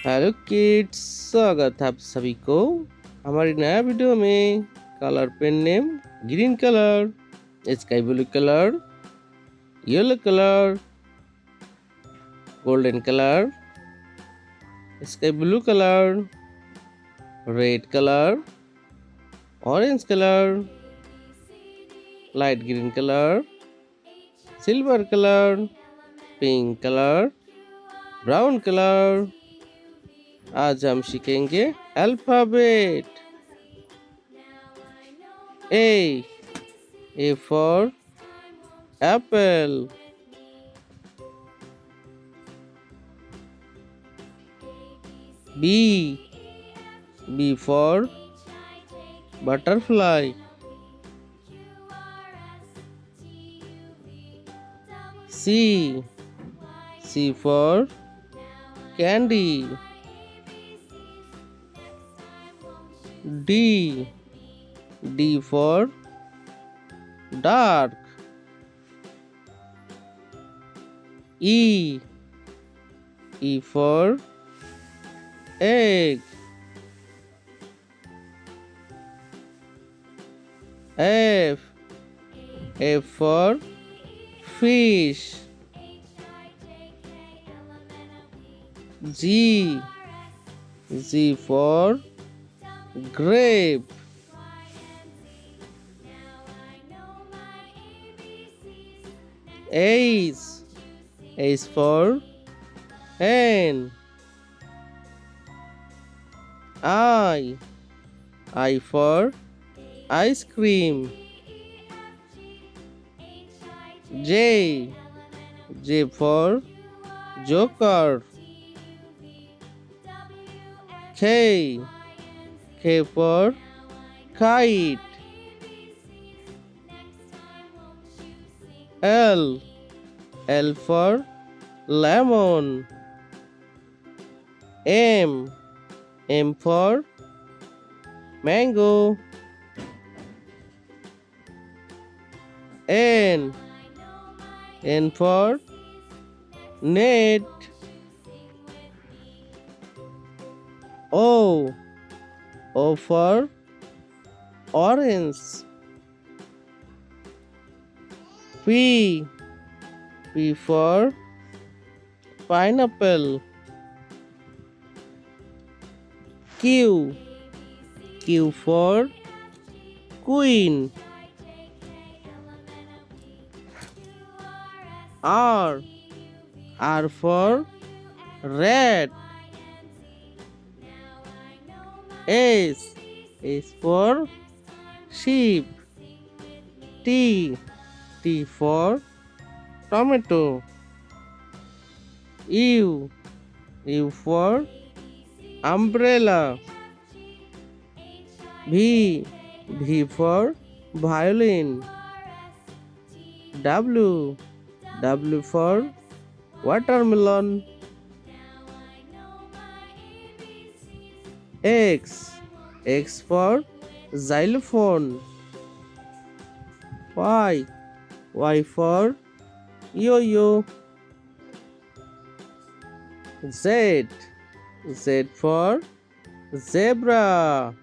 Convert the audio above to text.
Hello kids, स्वागत है आप सभी को हमारी नया वीडियो में। Colour pen name green colour, sky blue colour, yellow colour, golden colour, sky blue colour, red colour, orange colour, light green colour, silver colour, pink colour, brown colour. आज हम सीखेंगे alphabet. A for apple, B for butterfly, C for candy, D for dark, E for egg, F for fish, G for grape, H for hen, I for ice cream, J for joker, K for kite, L for lemon, M for mango, N for net, O for orange, P for pineapple, Q for queen, R for red, S for sheep, T for tomato, U for umbrella, V for violin, W for watermelon, X for xylophone, Y for yo-yo, Z for zebra,